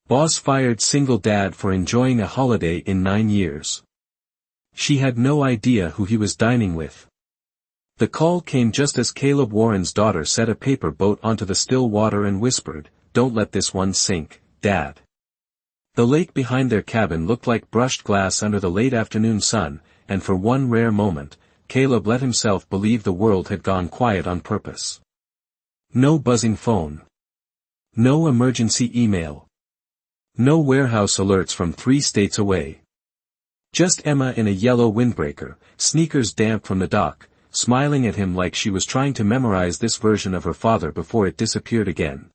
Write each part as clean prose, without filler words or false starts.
Boss fired single dad for enjoying a holiday in 9 years. She had no idea who he was dining with. The call came just as Caleb Warren's daughter set a paper boat onto the still water and whispered, "Don't let this one sink, Dad." The lake behind their cabin looked like brushed glass under the late afternoon sun, and for one rare moment, Caleb let himself believe the world had gone quiet on purpose. No buzzing phone. No emergency email. No warehouse alerts from 3 states away. Just Emma in a yellow windbreaker, sneakers damp from the dock, smiling at him like she was trying to memorize this version of her father before it disappeared again.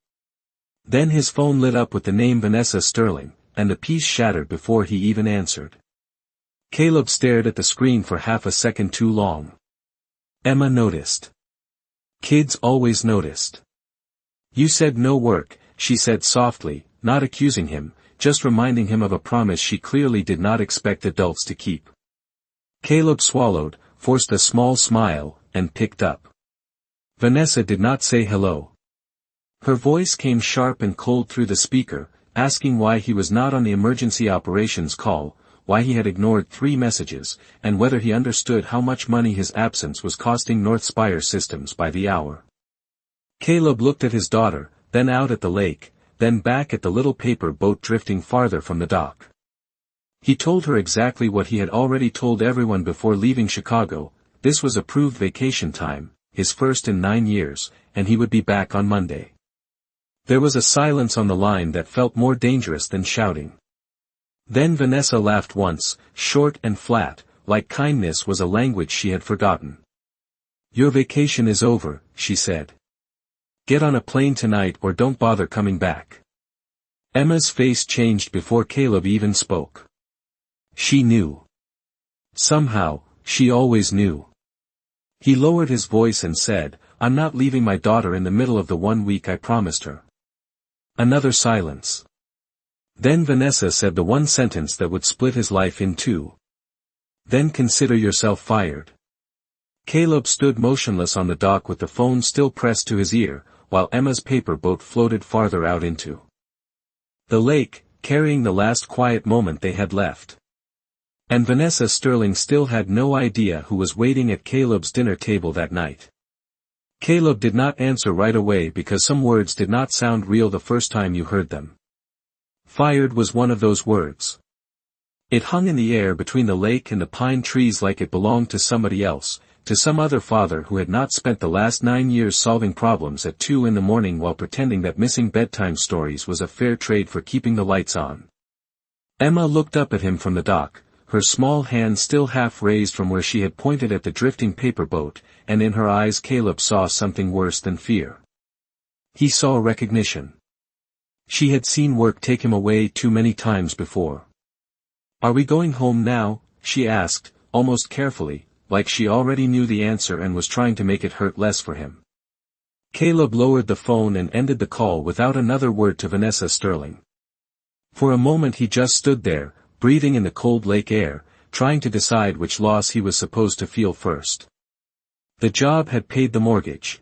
Then his phone lit up with the name Vanessa Sterling, and the piece shattered before he even answered. Caleb stared at the screen for half a second too long. Emma noticed. Kids always noticed. "You said no work," she said softly, not accusing him, just reminding him of a promise she clearly did not expect adults to keep. Caleb swallowed, forced a small smile, and picked up. Vanessa did not say hello. Her voice came sharp and cold through the speaker, asking why he was not on the emergency operations call, why he had ignored 3 messages, and whether he understood how much money his absence was costing North Spire Systems by the hour. Caleb looked at his daughter, then out at the lake, then back at the little paper boat drifting farther from the dock. He told her exactly what he had already told everyone before leaving Chicago: this was approved vacation time, his first in 9 years, and he would be back on Monday. There was a silence on the line that felt more dangerous than shouting. Then Vanessa laughed once, short and flat, like kindness was a language she had forgotten. "Your vacation is over," she said. "Get on a plane tonight or don't bother coming back." Emma's face changed before Caleb even spoke. She knew. Somehow, she always knew. He lowered his voice and said, "I'm not leaving my daughter in the middle of the 1 week I promised her." Another silence. Then Vanessa said the one sentence that would split his life in 2. "Then consider yourself fired." Caleb stood motionless on the dock with the phone still pressed to his ear, while Emma's paper boat floated farther out into the lake, carrying the last quiet moment they had left. And Vanessa Sterling still had no idea who was waiting at Caleb's dinner table that night. Caleb did not answer right away because some words did not sound real the first time you heard them. Fired was one of those words. It hung in the air between the lake and the pine trees like it belonged to somebody else, to some other father who had not spent the last 9 years solving problems at 2 in the morning while pretending that missing bedtime stories was a fair trade for keeping the lights on. Emma looked up at him from the dock, her small hand still half raised from where she had pointed at the drifting paper boat, and in her eyes Caleb saw something worse than fear. He saw recognition. She had seen work take him away too many times before. "Are we going home now?" she asked, almost carefully, like she already knew the answer and was trying to make it hurt less for him. Caleb lowered the phone and ended the call without another word to Vanessa Sterling. For a moment he just stood there, breathing in the cold lake air, trying to decide which loss he was supposed to feel first. The job had paid the mortgage.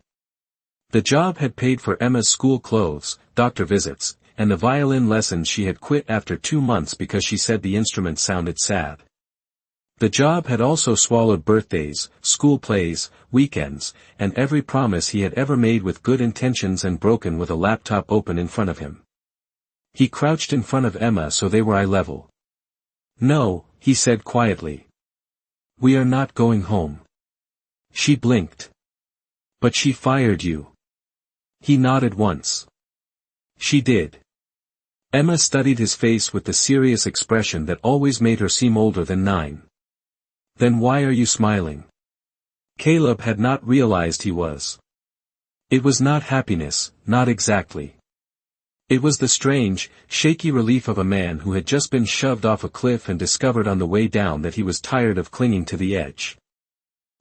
The job had paid for Emma's school clothes, doctor visits, and the violin lessons she had quit after 2 months because she said the instrument sounded sad. The job had also swallowed birthdays, school plays, weekends, and every promise he had ever made with good intentions and broken with a laptop open in front of him. He crouched in front of Emma so they were eye level. "No," he said quietly. "We are not going home." She blinked. "But she fired you." He nodded once. "She did." Emma studied his face with the serious expression that always made her seem older than 9. "Then why are you smiling?" Caleb had not realized he was. It was not happiness, not exactly. It was the strange, shaky relief of a man who had just been shoved off a cliff and discovered on the way down that he was tired of clinging to the edge.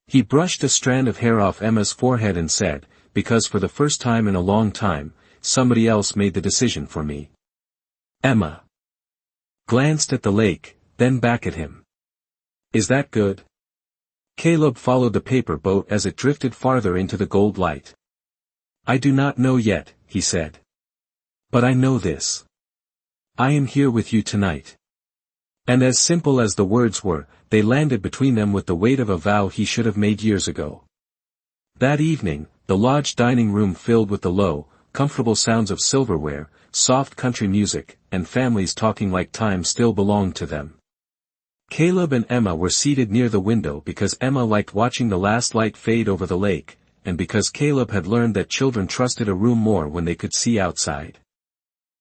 He brushed a strand of hair off Emma's forehead and said, "Because for the first time in a long time, somebody else made the decision for me." Emma glanced at the lake, then back at him. "Is that good?" Caleb followed the paper boat as it drifted farther into the gold light. "I do not know yet," he said. "But I know this. I am here with you tonight. And as simple as the words were, they landed between them with the weight of a vow he should have made years ago. That evening, the lodge dining room filled with the low, comfortable sounds of silverware, soft country music, and families talking like time still belonged to them. Caleb and Emma were seated near the window because Emma liked watching the last light fade over the lake, and because Caleb had learned that children trusted a room more when they could see outside.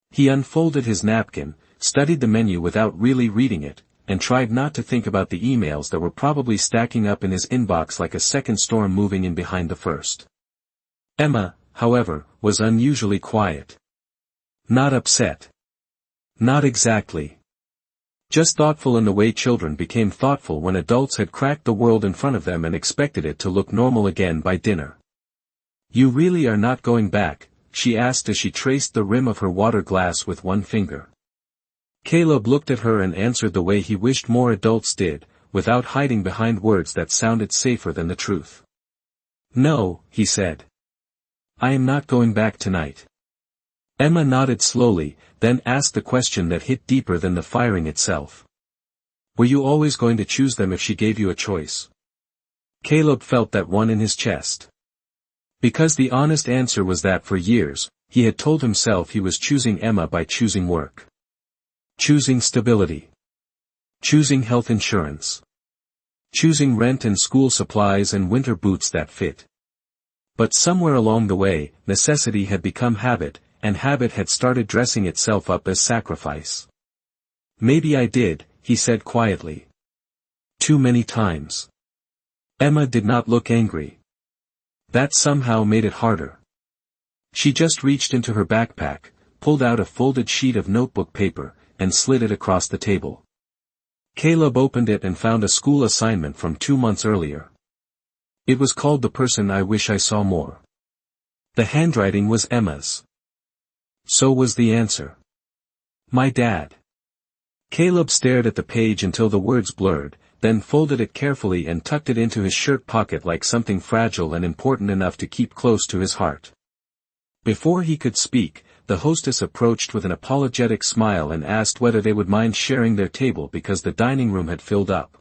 He unfolded his napkin, studied the menu without really reading it, and tried not to think about the emails that were probably stacking up in his inbox like a second storm moving in behind the first. Emma, however, was unusually quiet. Not upset. Not exactly. Just thoughtful in the way children became thoughtful when adults had cracked the world in front of them and expected it to look normal again by dinner. You really are not going back? She asked as she traced the rim of her water glass with one finger. Caleb looked at her and answered the way he wished more adults did, without hiding behind words that sounded safer than the truth. No, he said. I am not going back tonight. Emma nodded slowly, then asked the question that hit deeper than the firing itself. Were you always going to choose them if she gave you a choice? Caleb felt that one in his chest. Because the honest answer was that for years, he had told himself he was choosing Emma by choosing work. Choosing stability. Choosing health insurance. Choosing rent and school supplies and winter boots that fit. But somewhere along the way, necessity had become habit, and habit had started dressing itself up as sacrifice. Maybe I did, he said quietly. Too many times. Emma did not look angry. That somehow made it harder. She just reached into her backpack, pulled out a folded sheet of notebook paper, and slid it across the table. Caleb opened it and found a school assignment from 2 months earlier. It was called The Person I Wish I Saw More. The handwriting was Emma's. So was the answer. My dad. Caleb stared at the page until the words blurred, then folded it carefully and tucked it into his shirt pocket like something fragile and important enough to keep close to his heart. Before he could speak, the hostess approached with an apologetic smile and asked whether they would mind sharing their table because the dining room had filled up.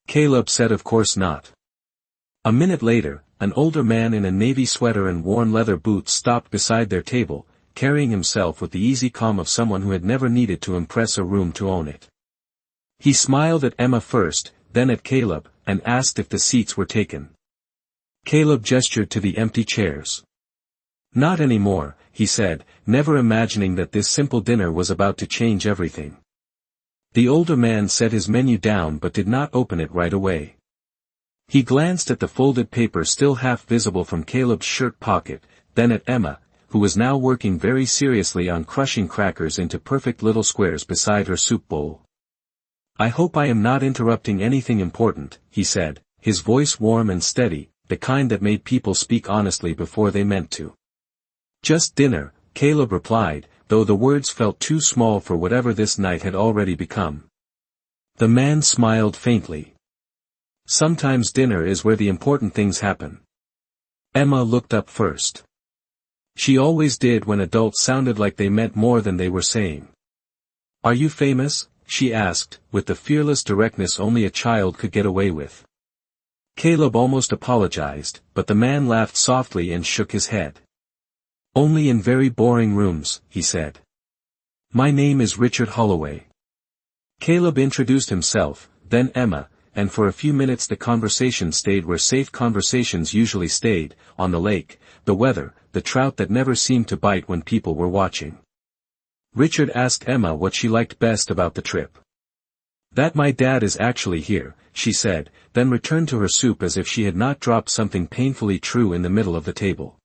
Caleb said of course not. A minute later, an older man in a navy sweater and worn leather boots stopped beside their table, carrying himself with the easy calm of someone who had never needed to impress a room to own it. He smiled at Emma first, then at Caleb, and asked if the seats were taken. Caleb gestured to the empty chairs. Not anymore, he said, never imagining that this simple dinner was about to change everything. The older man set his menu down but did not open it right away. He glanced at the folded paper still half visible from Caleb's shirt pocket, then at Emma, who was now working very seriously on crushing crackers into perfect little squares beside her soup bowl. I hope I am not interrupting anything important, he said, his voice warm and steady, the kind that made people speak honestly before they meant to. Just dinner, Caleb replied, though the words felt too small for whatever this night had already become. The man smiled faintly. Sometimes dinner is where the important things happen. Emma looked up first. She always did when adults sounded like they meant more than they were saying. Are you famous? She asked, with the fearless directness only a child could get away with. Caleb almost apologized, but the man laughed softly and shook his head. Only in very boring rooms, he said. My name is Richard Holloway. Caleb introduced himself, then Emma, and for a few minutes the conversation stayed where safe conversations usually stayed, on the lake, the weather, the trout that never seemed to bite when people were watching. Richard asked Emma what she liked best about the trip. That my dad is actually here, she said, then returned to her soup as if she had not dropped something painfully true in the middle of the table.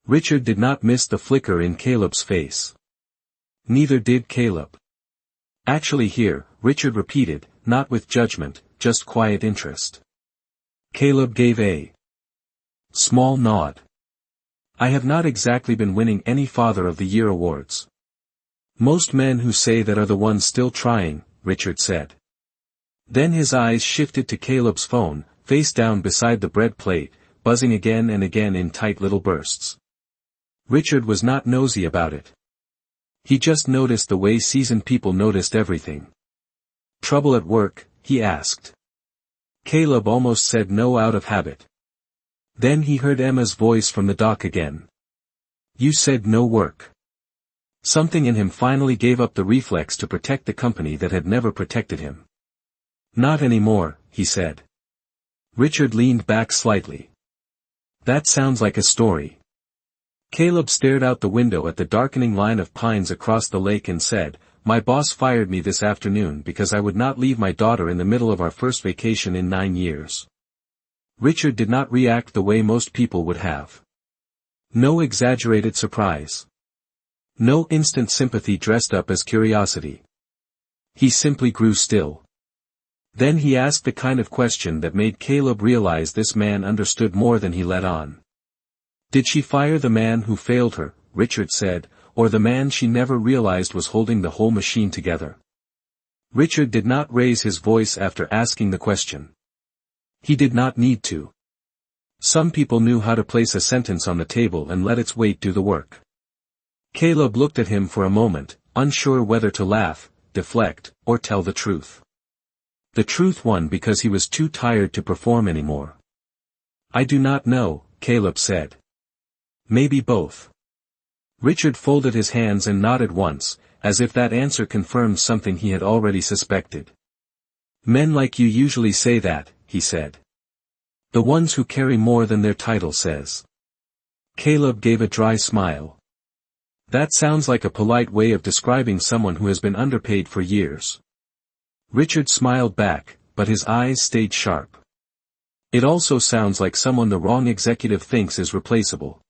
Richard did not miss the flicker in Caleb's face. Neither did Caleb. Actually here, Richard repeated, not with judgment, just quiet interest. Caleb gave a small nod. I have not exactly been winning any Father of the Year awards. Most men who say that are the ones still trying, Richard said. Then his eyes shifted to Caleb's phone, face down beside the bread plate, buzzing again and again in tight little bursts. Richard was not nosy about it. He just noticed the way seasoned people noticed everything. Trouble at work, he asked. Caleb almost said no out of habit. Then he heard Emma's voice from the dock again. You said no work. Something in him finally gave up the reflex to protect the company that had never protected him. Not anymore, he said. Richard leaned back slightly. That sounds like a story. Caleb stared out the window at the darkening line of pines across the lake and said, My boss fired me this afternoon because I would not leave my daughter in the middle of our first vacation in 9 years. Richard did not react the way most people would have. No exaggerated surprise. No instant sympathy dressed up as curiosity. He simply grew still. Then he asked the kind of question that made Caleb realize this man understood more than he let on. Did she fire the man who failed her, Richard said, or the man she never realized was holding the whole machine together? Richard did not raise his voice after asking the question. He did not need to. Some people knew how to place a sentence on the table and let its weight do the work. Caleb looked at him for a moment, unsure whether to laugh, deflect, or tell the truth. The truth won because he was too tired to perform anymore. I do not know, Caleb said. Maybe both. Richard folded his hands and nodded once, as if that answer confirmed something he had already suspected. Men like you usually say that, he said. The ones who carry more than their title says. Caleb gave a dry smile. That sounds like a polite way of describing someone who has been underpaid for years. Richard smiled back, but his eyes stayed sharp. It also sounds like someone the wrong executive thinks is replaceable.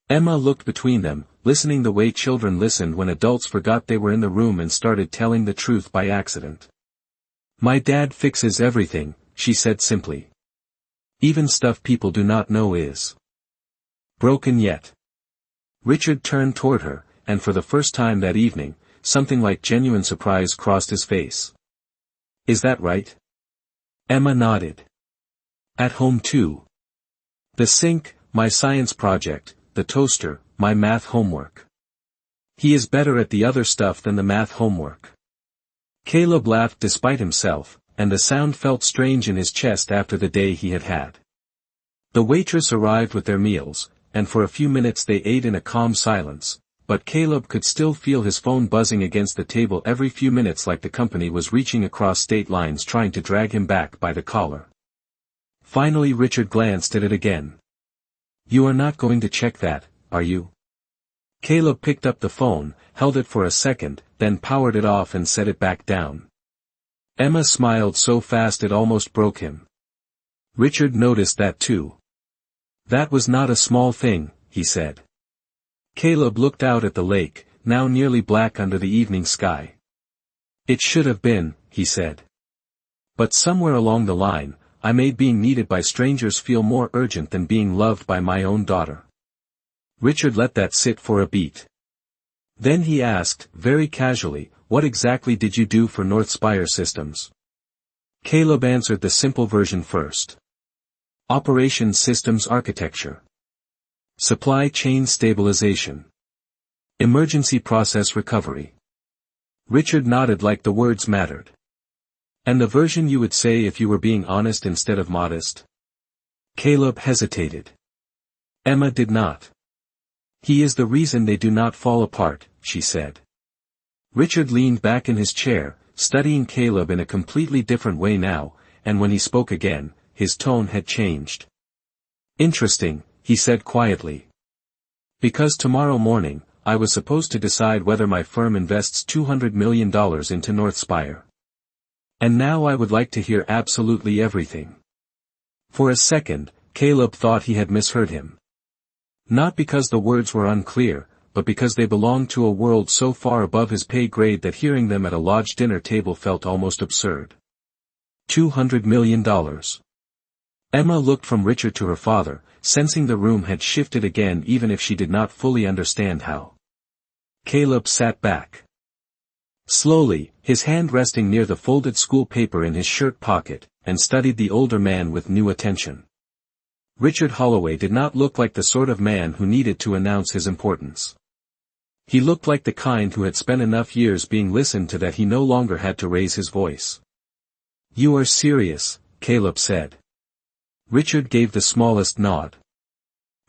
Emma looked between them, listening the way children listened when adults forgot they were in the room and started telling the truth by accident. My dad fixes everything, she said simply. Even stuff people do not know is broken yet. Richard turned toward her, and for the first time that evening, something like genuine surprise crossed his face. Is that right? Emma nodded. At home too. The sink, my science project, the toaster, my math homework. He is better at the other stuff than the math homework. Caleb laughed despite himself, and the sound felt strange in his chest after the day he had had. The waitress arrived with their meals, and for a few minutes they ate in a calm silence, but Caleb could still feel his phone buzzing against the table every few minutes like the company was reaching across state lines trying to drag him back by the collar. Finally Richard glanced at it again. You are not going to check that, are you? Caleb picked up the phone, held it for a second, then powered it off and set it back down. Emma smiled so fast it almost broke him. Richard noticed that too. That was not a small thing, he said. Caleb looked out at the lake, now nearly black under the evening sky. It should have been, he said. But somewhere along the line, I made being needed by strangers feel more urgent than being loved by my own daughter. Richard let that sit for a beat. Then he asked, very casually, what exactly did you do for North Spire Systems? Caleb answered the simple version first. Operations Systems Architecture. Supply Chain Stabilization. Emergency Process Recovery. Richard nodded like the words mattered. And the version you would say if you were being honest instead of modest? Caleb hesitated. Emma did not. He is the reason they do not fall apart, she said. Richard leaned back in his chair, studying Caleb in a completely different way now, and when he spoke again, his tone had changed. Interesting, he said quietly. Because tomorrow morning, I was supposed to decide whether my firm invests $200 million into North Spire. And now I would like to hear absolutely everything. For a second, Caleb thought he had misheard him. Not because the words were unclear, but because they belonged to a world so far above his pay grade that hearing them at a lodge dinner table felt almost absurd. $200 million. Emma looked from Richard to her father, sensing the room had shifted again even if she did not fully understand how. Caleb sat back. Slowly, his hand resting near the folded school paper in his shirt pocket, and studied the older man with new attention. Richard Holloway did not look like the sort of man who needed to announce his importance. He looked like the kind who had spent enough years being listened to that he no longer had to raise his voice. "You are serious," Caleb said. Richard gave the smallest nod.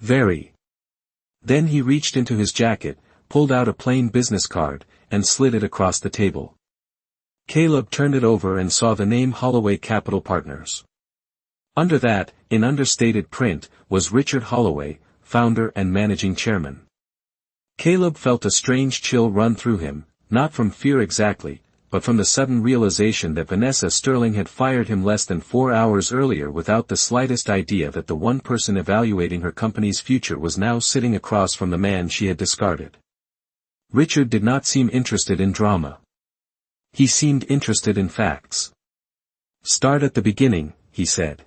"Very." Then he reached into his jacket, pulled out a plain business card, and slid it across the table. Caleb turned it over and saw the name Holloway Capital Partners. Under that, in understated print, was Richard Holloway, founder and managing chairman. Caleb felt a strange chill run through him, not from fear exactly, but from the sudden realization that Vanessa Sterling had fired him less than 4 hours earlier without the slightest idea that the one person evaluating her company's future was now sitting across from the man she had discarded. Richard did not seem interested in drama. He seemed interested in facts. "Start at the beginning," he said.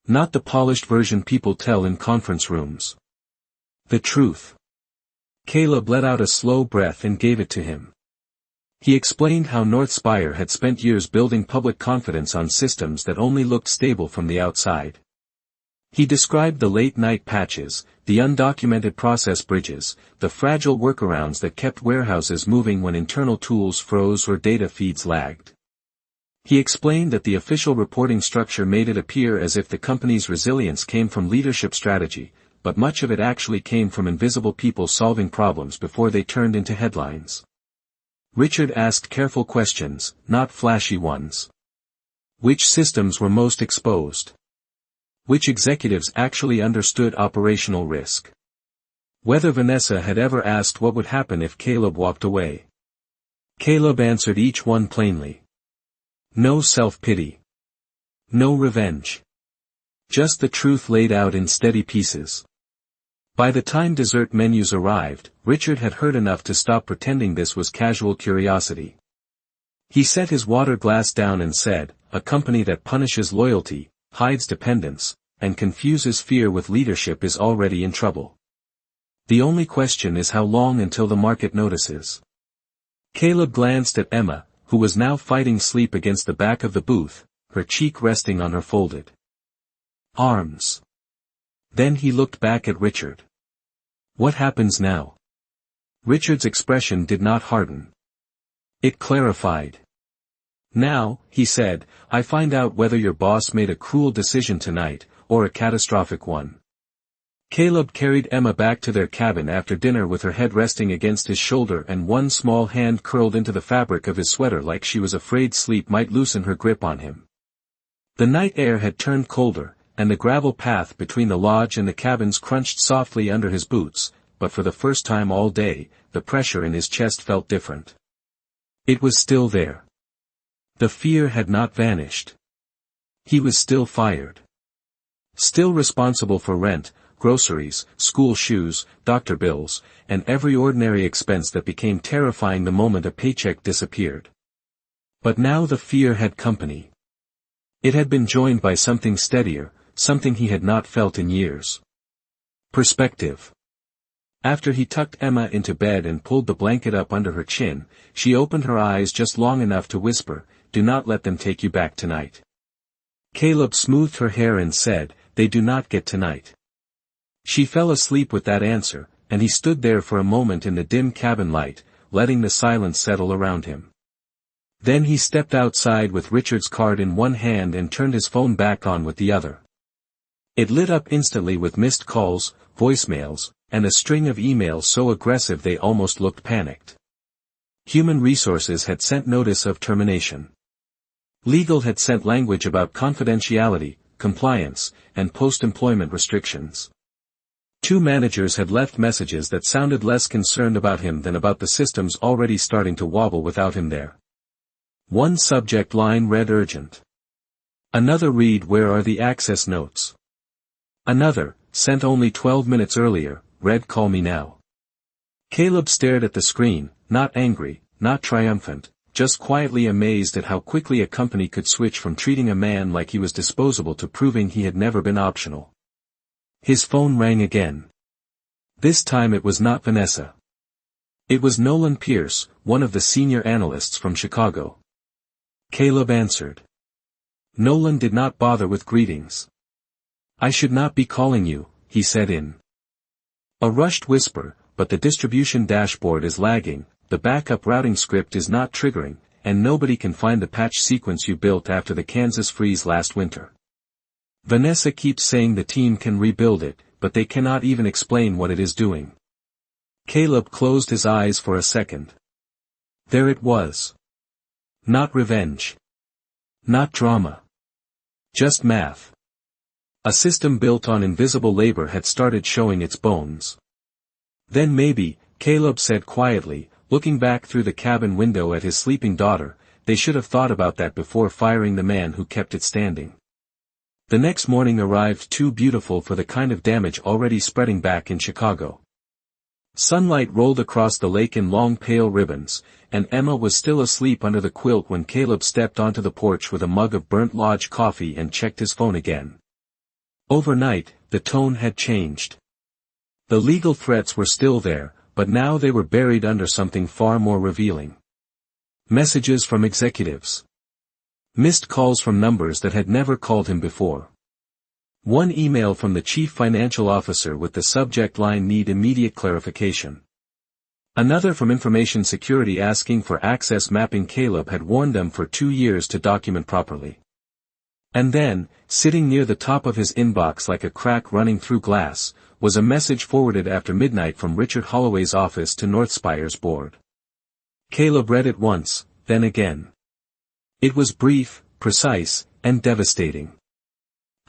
"Not the polished version people tell in conference rooms. The truth." Caleb let out a slow breath and gave it to him. He explained how North Spire had spent years building public confidence on systems that only looked stable from the outside. He described the late-night patches, the undocumented process bridges, the fragile workarounds that kept warehouses moving when internal tools froze or data feeds lagged. He explained that the official reporting structure made it appear as if the company's resilience came from leadership strategy, but much of it actually came from invisible people solving problems before they turned into headlines. Richard asked careful questions, not flashy ones. Which systems were most exposed? Which executives actually understood operational risk? Whether Vanessa had ever asked what would happen if Caleb walked away. Caleb answered each one plainly. No self-pity. No revenge. Just the truth laid out in steady pieces. By the time dessert menus arrived, Richard had heard enough to stop pretending this was casual curiosity. He set his water glass down and said, "A company that punishes loyalty, hides dependence, and confuses fear with leadership is already in trouble. The only question is how long until the market notices." Caleb glanced at Emma, who was now fighting sleep against the back of the booth, her cheek resting on her folded arms. Then he looked back at Richard. "What happens now?" Richard's expression did not harden. It clarified. "Now," he said, "I find out whether your boss made a cruel decision tonight, or a catastrophic one." Caleb carried Emma back to their cabin after dinner with her head resting against his shoulder and one small hand curled into the fabric of his sweater like she was afraid sleep might loosen her grip on him. The night air had turned colder, and the gravel path between the lodge and the cabins crunched softly under his boots, but for the first time all day, the pressure in his chest felt different. It was still there. The fear had not vanished. He was still fired. Still responsible for rent, groceries, school shoes, doctor bills, and every ordinary expense that became terrifying the moment a paycheck disappeared. But now the fear had company. It had been joined by something steadier, something he had not felt in years. Perspective. After he tucked Emma into bed and pulled the blanket up under her chin, she opened her eyes just long enough to whisper, "Do not let them take you back tonight." Caleb smoothed her hair and said, "They do not get tonight." She fell asleep with that answer, and he stood there for a moment in the dim cabin light, letting the silence settle around him. Then he stepped outside with Richard's card in one hand and turned his phone back on with the other. It lit up instantly with missed calls, voicemails, and a string of emails so aggressive they almost looked panicked. Human Resources had sent notice of termination. Legal had sent language about confidentiality, compliance, and post-employment restrictions. 2 managers had left messages that sounded less concerned about him than about the systems already starting to wobble without him there. One subject line read urgent. Another read "Where are the access notes?" Another, sent only 12 minutes earlier, read "Call me now." Caleb stared at the screen, not angry, not triumphant, just quietly amazed at how quickly a company could switch from treating a man like he was disposable to proving he had never been optional. His phone rang again. This time it was not Vanessa. It was Nolan Pierce, one of the senior analysts from Chicago. Caleb answered. Nolan did not bother with greetings. "I should not be calling you," he said in a rushed whisper, but the distribution dashboard is lagging, the backup routing script is not triggering, and nobody can find the patch sequence you built after the Kansas freeze last winter. Vanessa keeps saying the team can rebuild it, but they cannot even explain what it is doing. Caleb closed his eyes for a second. There it was. Not revenge. Not drama. Just math. A system built on invisible labor had started showing its bones. Then maybe, Caleb said quietly, looking back through the cabin window at his sleeping daughter, they should have thought about that before firing the man who kept it standing. The next morning arrived too beautiful for the kind of damage already spreading back in Chicago. Sunlight rolled across the lake in long pale ribbons, and Emma was still asleep under the quilt when Caleb stepped onto the porch with a mug of burnt lodge coffee and checked his phone again. Overnight, the tone had changed. The legal threats were still there, but now they were buried under something far more revealing. Messages from executives. Missed calls from numbers that had never called him before. One email from the chief financial officer with the subject line "Need immediate clarification." Another from information security asking for access mapping Caleb had warned them for 2 years to document properly. And then, sitting near the top of his inbox like a crack running through glass, was a message forwarded after midnight from Richard Holloway's office to Northspire's board. Caleb read it once, then again. It was brief, precise, and devastating.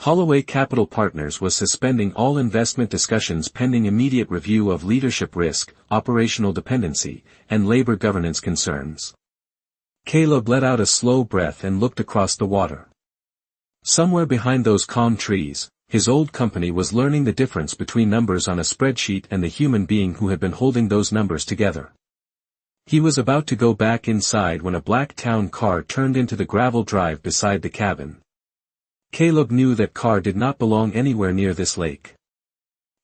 Holloway Capital Partners was suspending all investment discussions pending immediate review of leadership risk, operational dependency, and labor governance concerns. Caleb let out a slow breath and looked across the water. Somewhere behind those calm trees, his old company was learning the difference between numbers on a spreadsheet and the human being who had been holding those numbers together. He was about to go back inside when a black town car turned into the gravel drive beside the cabin. Caleb knew that car did not belong anywhere near this lake.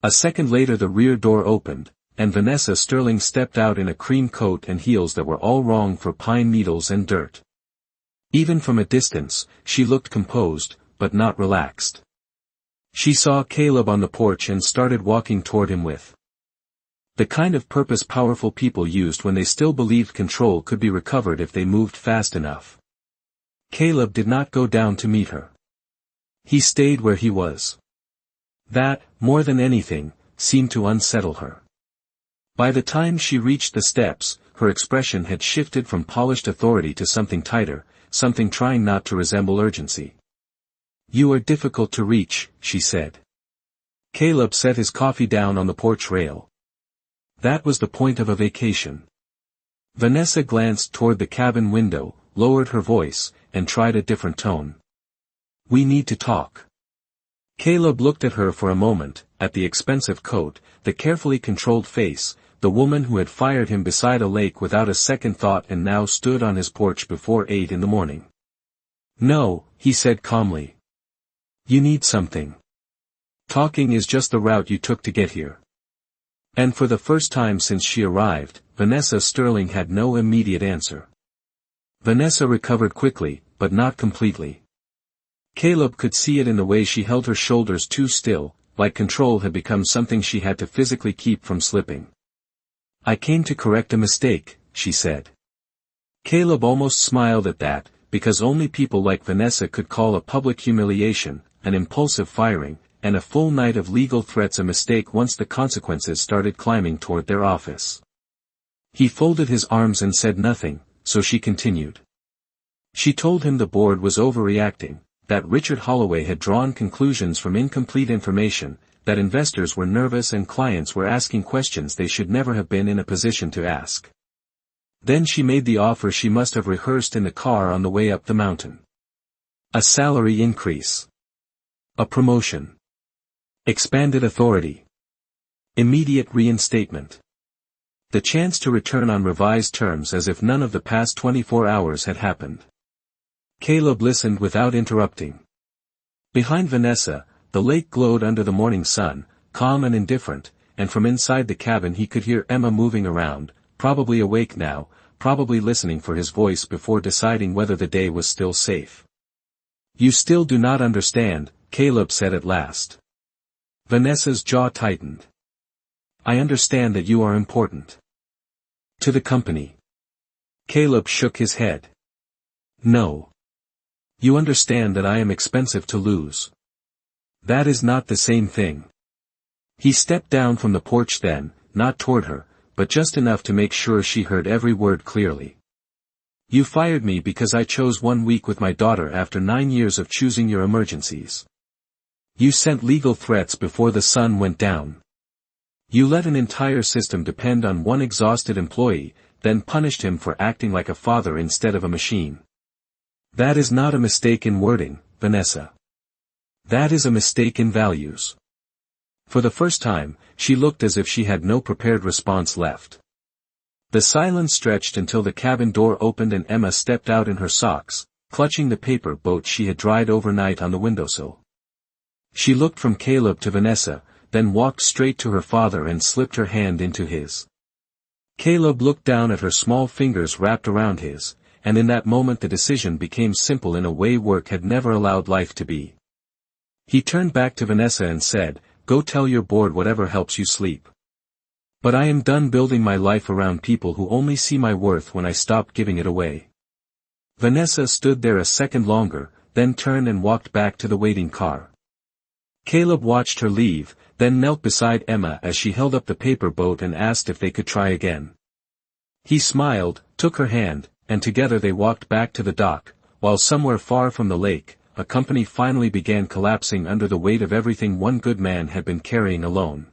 A second later the rear door opened, and Vanessa Sterling stepped out in a cream coat and heels that were all wrong for pine needles and dirt. Even from a distance, she looked composed, but not relaxed. She saw Caleb on the porch and started walking toward him with the kind of purpose powerful people used when they still believed control could be recovered if they moved fast enough. Caleb did not go down to meet her. He stayed where he was. That, more than anything, seemed to unsettle her. By the time she reached the steps, her expression had shifted from polished authority to something tighter, something trying not to resemble urgency. "You are difficult to reach," she said. Caleb set his coffee down on the porch rail. That was the point of a vacation. Vanessa glanced toward the cabin window, lowered her voice, and tried a different tone. "We need to talk." Caleb looked at her for a moment, at the expensive coat, the carefully controlled face, the woman who had fired him beside a lake without a second thought and now stood on his porch before 8 in the morning. "No," he said calmly. "You need something. Talking is just the route you took to get here." And for the first time since she arrived, Vanessa Sterling had no immediate answer. Vanessa recovered quickly, but not completely. Caleb could see it in the way she held her shoulders too still, like control had become something she had to physically keep from slipping. "I came to correct a mistake," she said. Caleb almost smiled at that, because only people like Vanessa could call a public humiliation, an impulsive firing, and a full night of legal threats a mistake once the consequences started climbing toward their office. He folded his arms and said nothing, so she continued. She told him the board was overreacting, that Richard Holloway had drawn conclusions from incomplete information, that investors were nervous and clients were asking questions they should never have been in a position to ask. Then she made the offer she must have rehearsed in the car on the way up the mountain. A salary increase. A promotion. Expanded authority. Immediate reinstatement. The chance to return on revised terms as if none of the past 24 hours had happened. Caleb listened without interrupting. Behind Vanessa, the lake glowed under the morning sun, calm and indifferent, and from inside the cabin he could hear Emma moving around, probably awake now, probably listening for his voice before deciding whether the day was still safe. "You still do not understand," Caleb said at last. Vanessa's jaw tightened. I understand that you are important to the company. Caleb shook his head. No. You understand that I am expensive to lose. That is not the same thing. He stepped down from the porch then, not toward her, but just enough to make sure she heard every word clearly. You fired me because I chose 1 week with my daughter after 9 years of choosing your emergencies. You sent legal threats before the sun went down. You let an entire system depend on one exhausted employee, then punished him for acting like a father instead of a machine. That is not a mistake in wording, Vanessa. That is a mistake in values. For the first time, she looked as if she had no prepared response left. The silence stretched until the cabin door opened and Emma stepped out in her socks, clutching the paper boat she had dried overnight on the windowsill. She looked from Caleb to Vanessa, then walked straight to her father and slipped her hand into his. Caleb looked down at her small fingers wrapped around his, and in that moment the decision became simple in a way work had never allowed life to be. He turned back to Vanessa and said, "Go tell your board whatever helps you sleep. But I am done building my life around people who only see my worth when I stop giving it away." Vanessa stood there a second longer, then turned and walked back to the waiting car. Caleb watched her leave, then knelt beside Emma as she held up the paper boat and asked if they could try again. He smiled, took her hand, and together they walked back to the dock, while somewhere far from the lake, a company finally began collapsing under the weight of everything one good man had been carrying alone.